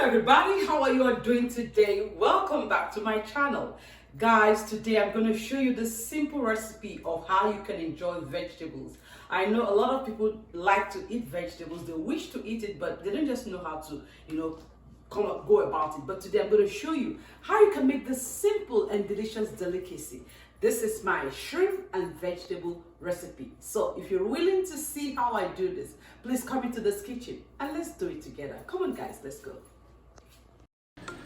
everybody, how are you all doing today? Welcome back to my channel. Guys, today I'm going to show you the simple recipe of how you can enjoy vegetables. I know a lot of people like to eat vegetables, they wish to eat it, but they don't just know how to, go about it. But today I'm going to show you how you can make this simple and delicious delicacy. This is my shrimp and vegetable recipe. So if you're willing to see how I do this, please come into this kitchen and let's do it together. Come on guys, let's go.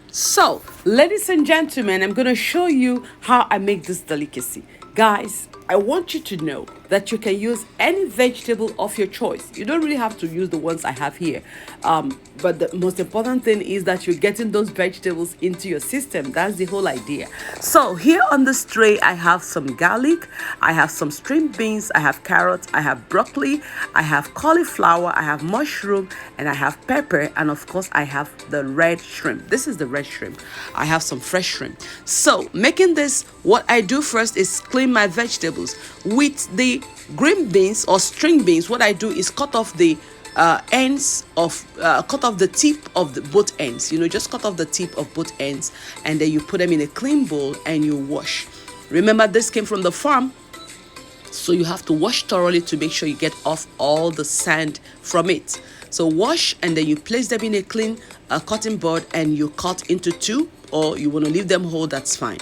So, ladies and gentlemen, I'm going to show you how I make this delicacy. Guys, I want you to know that you can use any vegetable of your choice. You don't really have to use the ones I have here. But the most important thing is that you're getting those vegetables into your system. That's the whole idea. So here on this tray, I have some garlic, I have some string beans, I have carrots, I have broccoli, I have cauliflower, I have mushroom, and I have pepper, and of course I have the red shrimp. This is the red shrimp. I have some fresh shrimp. So making this, what I do first is clean my vegetables. With the green beans or string beans, what I do is cut off the cut off the tip of both ends. Just cut off the tip of both ends, and then you put them in a clean bowl and you wash. Remember, this came from the farm, so you have to wash thoroughly to make sure you get off all the sand from it. So wash, and then you place them in a clean cutting board, and you cut into two, or you want to leave them whole, that's fine.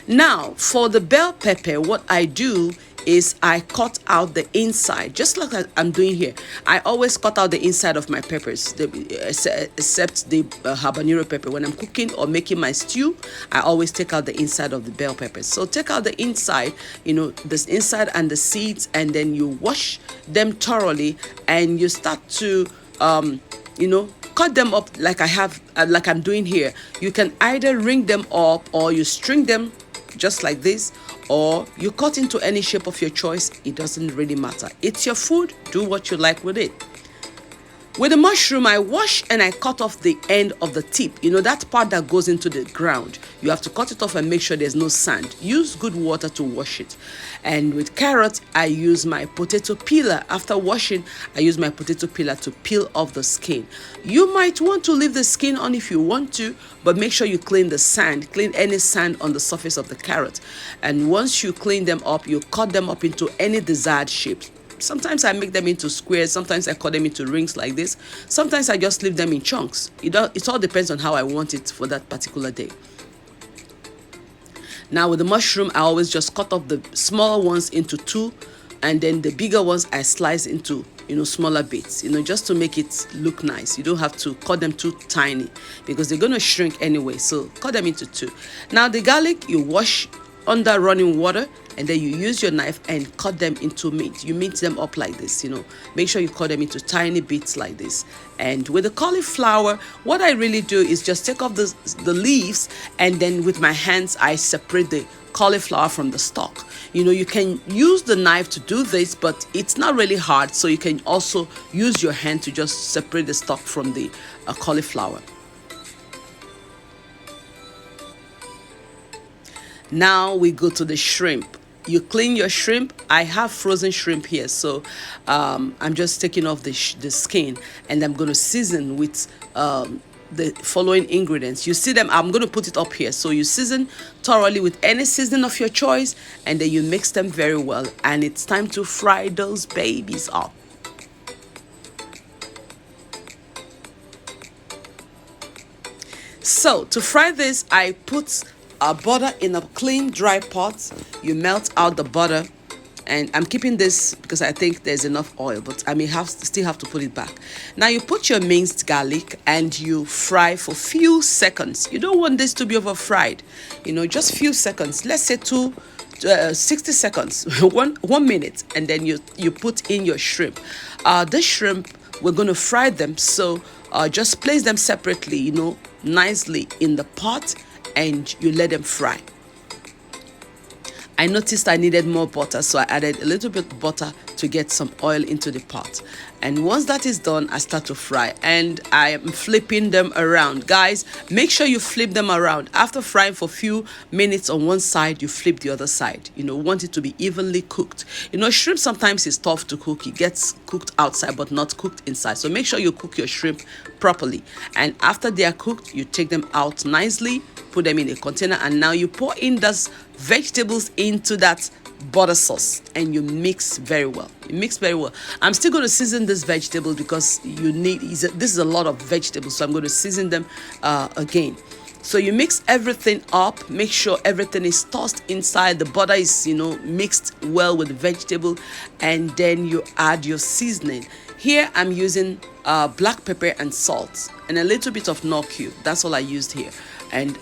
Now for the bell pepper, what I do is I cut out the inside, just like I'm doing here. I always cut out the inside of my peppers, except the habanero pepper. When I'm cooking or making my stew, I always take out the inside of the bell peppers. So take out the inside, this inside and the seeds, and then you wash them thoroughly, and you start to cut them up like like I'm doing here. You can either ring them up, or you string them just like this, or you cut into any shape of your choice. It doesn't really matter. It's your food. Do what you like with it. With the mushroom, I wash and I cut off the end of the tip. That part that goes into the ground. You have to cut it off and make sure there's no sand. Use good water to wash it. And with carrot, I use my potato peeler. After washing, I use my potato peeler to peel off the skin. You might want to leave the skin on if you want to, but make sure you clean the sand. Clean any sand on the surface of the carrot. And once you clean them up, you cut them up into any desired shapes. Sometimes I make them into squares, sometimes I cut them into rings like this. Sometimes I just leave them in chunks. It all depends on how I want it for that particular day. Now with the mushroom, I always just cut off the smaller ones into two, and then the bigger ones I slice into smaller bits, just to make it look nice. You don't have to cut them too tiny because they're going to shrink anyway, so cut them into two. Now the garlic, you wash under running water, and then you use your knife and cut them into mince. You mince them up like this, make sure you cut them into tiny bits like this. And with the cauliflower, what I really do is just take off the leaves, and then with my hands I separate the cauliflower from the stalk. You can use the knife to do this, but it's not really hard, so you can also use your hand to just separate the stalk from the cauliflower. Now we go to the shrimp. You clean your shrimp. I have frozen shrimp here, so I'm just taking off the skin, and I'm going to season with the following ingredients. You see them, I'm going to put it up here. So you season thoroughly with any seasoning of your choice, and then you mix them very well, and it's time to fry those babies up. So to fry this, I put butter in a clean dry pot. You melt out the butter, and I'm keeping this because I think there's enough oil, but I may still have to put it back. Now you put your minced garlic and you fry for few seconds. You don't want this to be over fried, just few seconds. Let's say 60 seconds, one minute, and then you put in your shrimp. The shrimp, we're going to fry them, so just place them separately, nicely in the pot, and you let them fry. I noticed I needed more butter, so I added a little bit of butter to get some oil into the pot. And once that is done, I start to fry, and I am flipping them around. Guys, make sure you flip them around. After frying for a few minutes on one side, you flip the other side. Want it to be evenly cooked. Shrimp sometimes is tough to cook. It gets cooked outside but not cooked inside. So make sure you cook your shrimp properly. And after they are cooked, you take them out nicely, put them in a container, and now you pour in those vegetables into that butter sauce, and you mix very well. I'm still going to season this vegetable because this is a lot of vegetables, so I'm going to season them again. So you mix everything up, make sure everything is tossed inside, the butter is mixed well with the vegetable, and then you add your seasoning. Here I'm using black pepper and salt and a little bit of Knorr cube. That's all I used here. And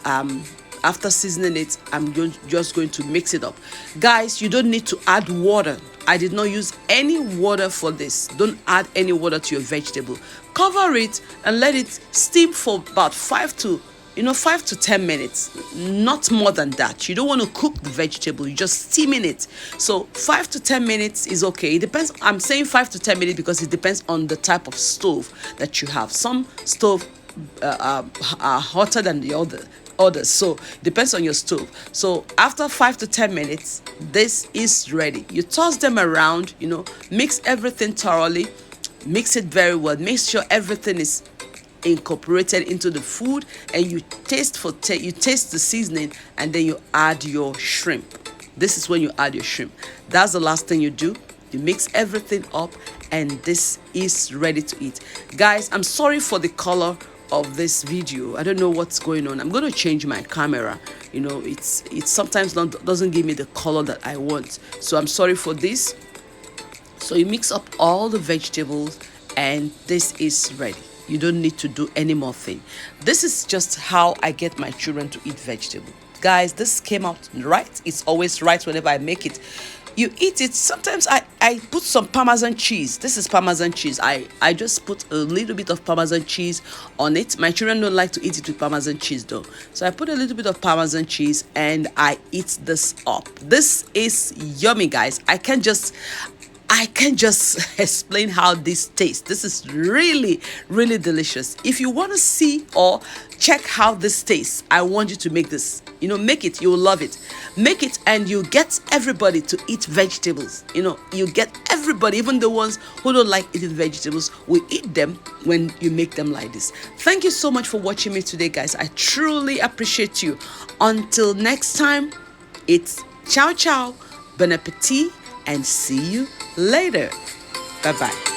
after seasoning it, I'm just going to mix it up. Guys, you don't need to add water. I did not use any water for this. Don't add any water to your vegetable. Cover it and let it steam for about 5 to 10 minutes, not more than that. You don't want to cook the vegetable, you're just steaming it. So 5 to 10 minutes is okay. It depends. I'm saying 5 to 10 minutes because it depends on the type of stove that you have. Some stove are hotter than the others, so it depends on your stove. So after 5 to 10 minutes, this is ready. You toss them around, mix everything thoroughly, mix it very well, make sure everything is incorporated into the food, and you taste the seasoning, and then you add your shrimp. This is when you add your shrimp. That's the last thing you do. You mix everything up, and this is ready to eat. Guys, I'm sorry for the color of this video. I don't know what's going on. I'm going to change my camera. It sometimes doesn't give me the color that I want, so I'm sorry for this. So you mix up all the vegetables, and this is ready. You don't need to do any more thing. This is just how I get my children to eat vegetable. Guys, this came out right. It's always right whenever I make it. You eat it. Sometimes I put some Parmesan cheese. This is Parmesan cheese. I just put a little bit of Parmesan cheese on it. My children don't like to eat it with Parmesan cheese though. So I put a little bit of Parmesan cheese and I eat this up. This is yummy, guys. I can't just explain how this tastes. This is really, really delicious. If you want to see or check how this tastes, I want you to make this. Make it. You will love it. Make it, and you get everybody to eat vegetables. You get everybody, even the ones who don't like eating vegetables, will eat them when you make them like this. Thank you so much for watching me today, guys. I truly appreciate you. Until next time, it's ciao, ciao, bon appetit, and see you later. Bye-bye.